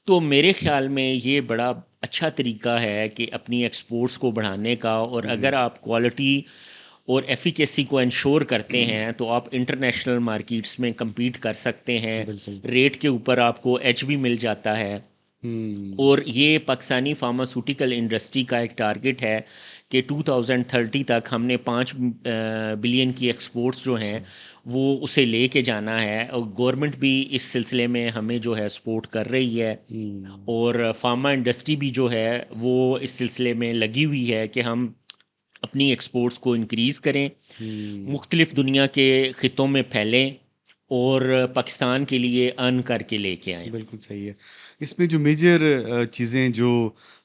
تو میرے خیال میں یہ بڑا اچھا طریقہ ہے کہ اپنی ایکسپورٹس کو بڑھانے کا, اور اگر آپ کوالٹی اور ایفیکیسی کو انشور کرتے ہیں تو آپ انٹرنیشنل مارکیٹس میں کمپیٹ کر سکتے ہیں. ریٹ کے اوپر آپ کو ایج بھی مل جاتا ہے. اور یہ پاکستانی فارماسوٹیکل انڈسٹری کا ایک ٹارگٹ ہے کہ 2030 تک ہم نے 5 بلین کی ایکسپورٹس جو ہیں وہ اسے لے کے جانا ہے، اور گورنمنٹ بھی اس سلسلے میں ہمیں جو ہے سپورٹ کر رہی ہے، اور فارما انڈسٹری بھی جو ہے وہ اس سلسلے میں لگی ہوئی ہے کہ ہم اپنی ایکسپورٹس کو انکریز کریں، مختلف دنیا کے خطوں میں پھیلیں اور پاکستان کے لیے ارن کر کے لے کے آئیں۔ بالکل صحیح ہے۔ اس میں جو میجر چیزیں جو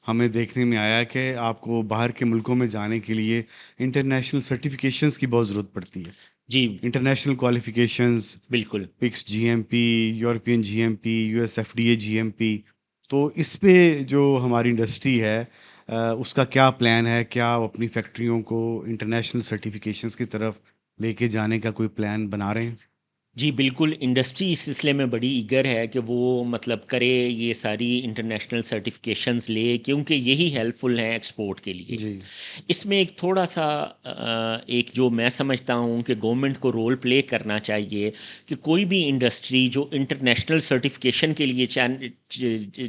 ہمیں دیکھنے میں آیا کہ آپ کو باہر کے ملکوں میں جانے کے لیے انٹرنیشنل سرٹیفکیشنز کی بہت ضرورت پڑتی ہے، جی انٹرنیشنل کوالیفیکیشنز، بالکل۔ PICS G M P, European G M P, U S F D A G M P. تو اس پہ جو ہماری انڈسٹری ہے اس کا کیا پلان ہے؟ کیا آپ اپنی فیکٹریوں کو انٹرنیشنل سرٹیفکیشنز کی طرف لے کے جانے کا کوئی پلان بنا رہے ہیں؟ جی بالکل، انڈسٹری اس سلسلے میں بڑی ایگر ہے کہ وہ مطلب کرے یہ ساری انٹرنیشنل سرٹیفکیشنز لے، کیونکہ یہی ہیلپ فل ہیں ایکسپورٹ کے لیے۔ جی اس میں ایک تھوڑا سا ایک جو میں سمجھتا ہوں کہ گورنمنٹ کو رول پلے کرنا چاہیے کہ کوئی بھی انڈسٹری جو انٹرنیشنل سرٹیفکیشن کے لیے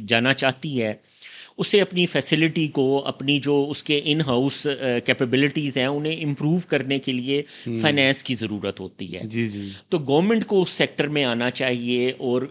جانا چاہتی ہے، اسے اپنی فیسلٹی کو، اپنی جو اس کے ان ہاؤس کیپیبلٹیز ہیں انہیں امپروو کرنے کے لیے فائنینس کی ضرورت ہوتی ہے۔ جی جی تو گورنمنٹ کو اس سیکٹر میں آنا چاہیے اور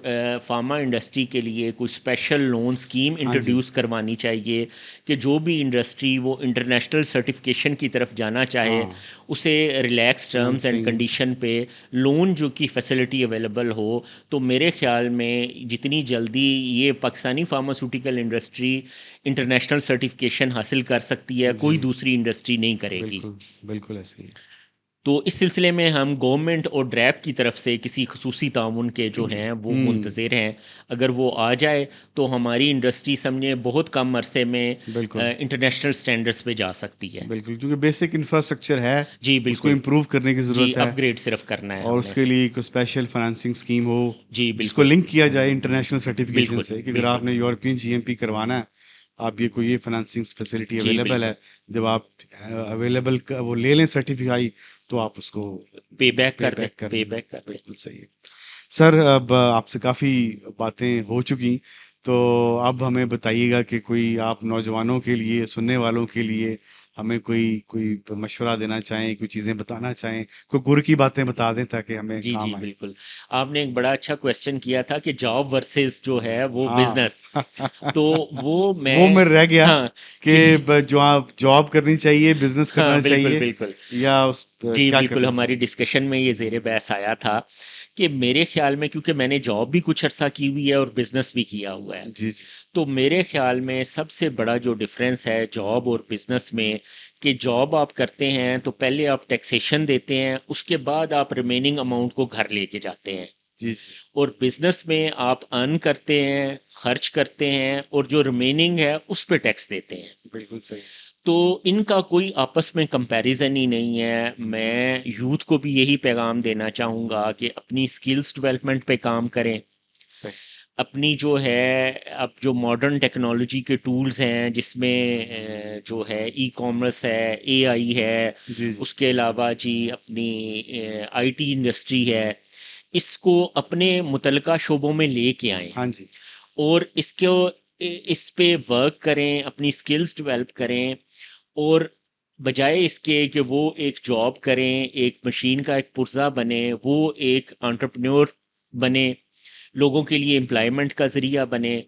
فارما انڈسٹری کے لیے کوئی اسپیشل لون اسکیم ہاں جی انٹروڈیوس کروانی چاہیے کہ جو بھی انڈسٹری وہ انٹرنیشنل سرٹیفکیشن کی طرف جانا چاہے ہاں اسے relax terms and financing condition پہ لون جو کی فیسلٹی اویلیبل ہو، تو میرے خیال میں جتنی جلدی یہ Pakistani pharmaceutical industry international certification حاصل کر سکتی ہے، کوئی جی دوسری انڈسٹری نہیں کرے گی۔ بالکل بالکل ایسے ہی تو اس سلسلے میں ہم گورنمنٹ اور ڈریپ کی طرف سے کسی خصوصی تعاون کے جو ہیں وہ منتظر ہیں۔ اگر وہ آ جائے تو ہماری انڈسٹری سمجھے بہت کم عرصے میں بالکل انٹرنیشنل سٹینڈرڈز پہ جا سکتی ہے۔ بالکل، کیونکہ بیسک انفراسٹرکچر ہے، جی اس کو بالکل، امپروو کرنے کی جی ضرورت ہے، اپ گریڈ صرف کرنا ہے اور ہم اس نے۔ کے لیے کوئی اسپیشل فنانسنگ اسکیم ہو جی جس کو بالکل لنک کیا جائے انٹرنیشنل سرٹیفکیشن بالکل سے کہ اگر بالکل، آپ نے یورپین جی ایم پی کروانا ہے، آپ یہ کوئی یہ فنانسنگ فیسلٹی جی اویلیبل بالکل، ہے، جب آپ اویلیبل وہ لے لیں سرٹیفکائی تو آپ اس کو پے بیک پے کر دیں، بیک کر پے لیں۔ بیک کر دیں۔ بالکل صحیح ہے سر۔ اب آپ سے کافی باتیں ہو چکی، تو اب ہمیں بتائیے گا کہ کوئی آپ نوجوانوں کے لیے، سننے والوں کے لیے ہمیں کوئی مشورہ دینا چاہیں، کوئی چیزیں بتانا چاہیں، کوئی گر کی باتیں بتا دیں تاکہ ہمیں جی جی کام آئے۔ بالکل، آپ نے ایک بڑا اچھا کویسچن کیا تھا کہ جاب ورسز جو ہے وہ ہاں بزنس، تو وہ وہ میں میں رہ گیا ہاں کہ کہ جو آپ جاب کرنی چاہیے، بزنس ہاں کرنا بالکل چاہیے، بالکل، یا اس جی کیا بالکل، کرنا ہماری چاہیے؟ ڈسکشن میں یہ زیر بحث آیا تھا کہ میرے خیال میں، کیونکہ میں نے جاب بھی کچھ عرصہ کی ہوئی ہے اور بزنس بھی کیا ہوا ہے، جی جی تو میرے خیال میں سب سے بڑا جو ڈفرینس ہے جاب اور بزنس میں، کہ جاب آپ کرتے ہیں تو پہلے آپ ٹیکسیشن دیتے ہیں، اس کے بعد آپ ریمیننگ اماؤنٹ کو گھر لے کے جاتے ہیں، جی جی اور بزنس میں آپ ارن کرتے ہیں، خرچ کرتے ہیں، اور جو ریمیننگ ہے اس پہ ٹیکس دیتے ہیں۔ بالکل صحیح تو ان کا کوئی آپس میں کمپیریزن ہی نہیں ہے۔ میں یوتھ کو بھی یہی پیغام دینا چاہوں گا کہ اپنی سکلز ڈیولپمنٹ پہ کام کریں، صحیح اپنی جو ہے اب جو ماڈرن ٹیکنالوجی کے ٹولز ہیں جس میں جو ہے ای کامرس ہے، اے آئی ہے، جی جی اس کے علاوہ جی اپنی آئی ٹی انڈسٹری ہے، اس کو اپنے متعلقہ شعبوں میں لے کے آئیں ہاں جی اور اس پہ ورک کریں، اپنی سکلز ڈیولپ کریں، اور بجائے اس کے کہ وہ ایک جاب کریں، ایک مشین کا ایک پرزہ بنے، وہ ایک انٹرپرینور بنے، لوگوں کے لیے امپلائمنٹ کا ذریعہ بنے۔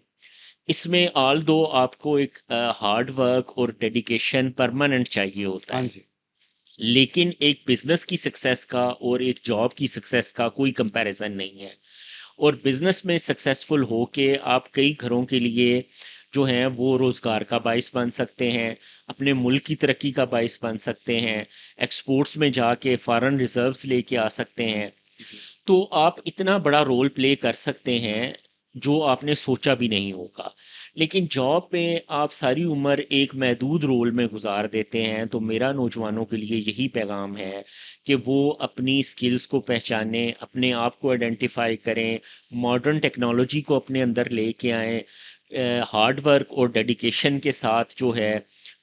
اس میں آل دو آپ کو ایک ہارڈ ورک اور ڈیڈیکیشن پرماننٹ چاہیے ہوتا ہاں ہے، جی لیکن ایک بزنس کی سکسیس کا اور ایک جاب کی سکسیس کا کوئی کمپیریزن نہیں ہے۔ اور بزنس میں سکسیسفل ہو کے آپ کئی گھروں کے لیے جو ہیں وہ روزگار کا باعث بن سکتے ہیں، اپنے ملک کی ترقی کا باعث بن سکتے ہیں، ایکسپورٹس میں جا کے فارن ریزروز لے کے آ سکتے ہیں۔ جی تو آپ اتنا بڑا رول پلے کر سکتے ہیں جو آپ نے سوچا بھی نہیں ہوگا، لیکن جاب میں آپ ساری عمر ایک محدود رول میں گزار دیتے ہیں۔ تو میرا نوجوانوں کے لیے یہی پیغام ہے کہ وہ اپنی سکلز کو پہچانیں، اپنے آپ کو آئیڈینٹیفائی کریں، ماڈرن ٹیکنالوجی کو اپنے اندر لے کے آئیں، ہارڈ ورک اور ڈیڈیکیشن کے ساتھ جو ہے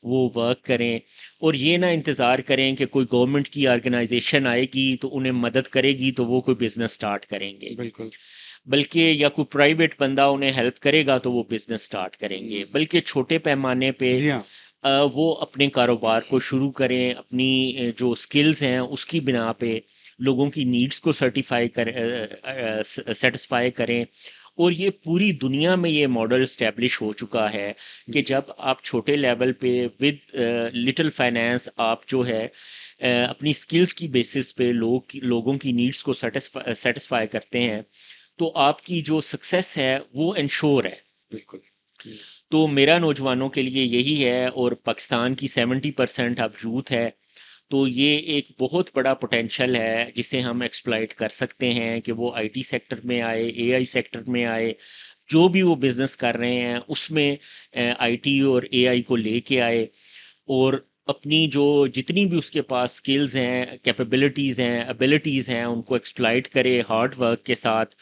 وہ ورک کریں، اور یہ نہ انتظار کریں کہ کوئی گورنمنٹ کی آرگنائزیشن آئے گی تو انہیں مدد کرے گی تو وہ کوئی بزنس سٹارٹ کریں گے۔ بالکل بلکہ یا کوئی پرائیویٹ بندہ انہیں ہیلپ کرے گا تو وہ بزنس سٹارٹ کریں گے، بلکہ چھوٹے پیمانے پہ جی ہاں، وہ اپنے کاروبار کو شروع کریں، اپنی جو سکلز ہیں اس کی بنا پہ لوگوں کی نیڈز کو سیٹسفائی کریں. اور یہ پوری دنیا میں یہ ماڈل اسٹیبلش ہو چکا ہے کہ جب آپ چھوٹے لیول پہ ود لٹل فائنینس آپ جو ہے اپنی سکلز کی بیسس پہ لوگوں کی نیڈز کو سیٹسفائی کرتے ہیں تو آپ کی جو سکسیس ہے وہ انشور ہے. بالکل. تو میرا نوجوانوں کے لیے یہی ہے، اور پاکستان کی 70% اب یوتھ ہے، تو یہ ایک بہت بڑا پوٹینشل ہے جسے ہم ایکسپلائٹ کر سکتے ہیں کہ وہ آئی ٹی سیکٹر میں آئے، اے آئی سیکٹر میں آئے، جو بھی وہ بزنس کر رہے ہیں اس میں آئی ٹی اور اے آئی کو لے کے آئے، اور اپنی جو جتنی بھی اس کے پاس سکلز ہیں، کیپیبلٹیز ہیں، ابیلٹیز ہیں، ان کو ایکسپلائٹ کرے ہارڈ ورک کے ساتھ.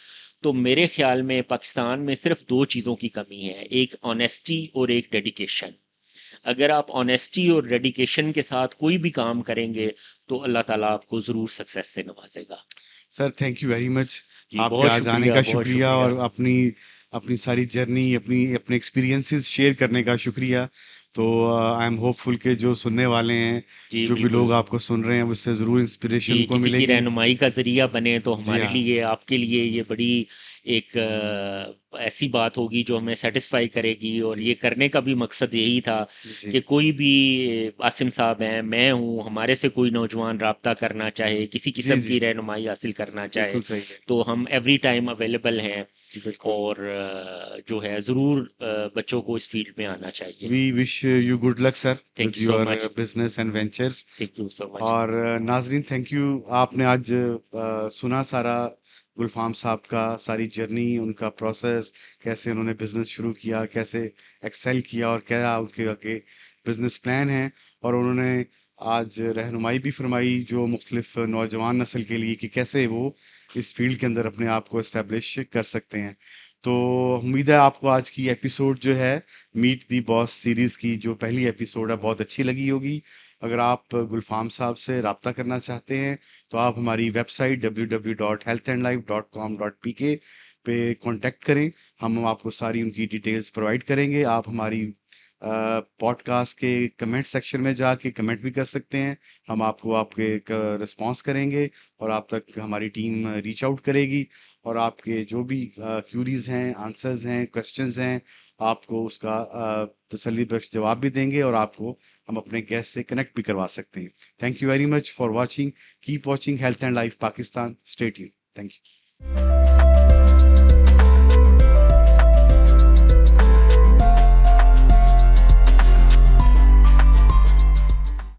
تو میرے خیال میں پاکستان میں صرف دو چیزوں کی کمی ہے، ایک آنیسٹی اور ایک ڈیڈیکیشن. اگر آپ آنیسٹی اور ڈیڈیکیشن کے ساتھ کوئی بھی کام کریں گے تو اللہ تعالیٰ آپ کو ضرور سکسیس سے نوازے گا. Sir thank you very much. جی آپ کے بہت آج آنے شکریہ، کا بہت شکریہ، شکریہ. اور اپنی ساری جرنی، اپنے ایکسپیرینسز شیئر کرنے کا شکریہ. تو آئی ایم ہوپ فل کہ جو سننے والے ہیں، جی جو بھی بالکل. لوگ آپ کو سن رہے ہیں، اس سے ضرور انسپریشن جی ان کو کسی ملے کی گی. رہنمائی کا ذریعہ بنے تو جی ہمارے ہاں، لیے، آپ کے لیے یہ بڑی ایک ایسی بات ہوگی جو ہمیں سیٹسفائی کرے گی. اور جی یہ کرنے کا بھی مقصد یہی تھا جی کہ کوئی بھی عاصم صاحب ہیں، میں ہوں، ہمارے سے کوئی نوجوان رابطہ کرنا چاہے، کسی جی قسم جی، کی رہنمائی حاصل کرنا چاہے، بالکل صحیح ہے. تو ہم ایوری ٹائم اویلیبل ہیں. بالکل. اور جو ہے ضرور بچوں کو اس فیلڈ میں آنا چاہیے. We wish you good luck sir thank with you so your much. Business and ventures. Thank you so much. اور ناظرین تھینک یو، آپ نے آج سنا سارا گلفام صاحب کا ساری جرنی، ان کا پروسیس، کیسے انہوں نے بزنس شروع کیا، کیسے ایکسیل کیا، اور کیا ان کے آگے بزنس پلان ہیں. اور انہوں نے آج رہنمائی بھی فرمائی جو مختلف نوجوان نسل کے لیے کہ کیسے وہ اس فیلڈ کے اندر اپنے آپ کو اسٹیبلش کر سکتے ہیں. تو امید ہے آپ کو آج کی ایپیسوڈ جو ہے میٹ دی باس سیریز کی جو پہلی ایپیسوڈ ہے بہت اچھی لگی ہوگی. اگر آپ گلفام صاحب سے رابطہ کرنا چاہتے ہیں تو آپ ہماری ویب سائٹ www.healthandlife.com.pk پہ کانٹیکٹ کریں. ہم آپ کو ساری ان کی ڈیٹیلز پرووائڈ کریں گے. آپ ہماری پوڈ کاسٹ کے کمنٹ سیکشن میں جا کے کمنٹ بھی کر سکتے ہیں. ہم آپ کو آپ کے رسپانس کریں گے، اور آپ تک ہماری ٹیم ریچ آؤٹ کرے گی، اور آپ کے جو بھی کیوریز ہیں، آنسرز ہیں، کویشچنز ہیں، آپ کو اس کا تسلی بخش جواب بھی دیں گے، اور آپ کو ہم اپنے گیسٹ سے کنیکٹ بھی کروا سکتے ہیں. Thank you very much for watching. Keep watching health and life Pakistan. Stay tune. Thank you.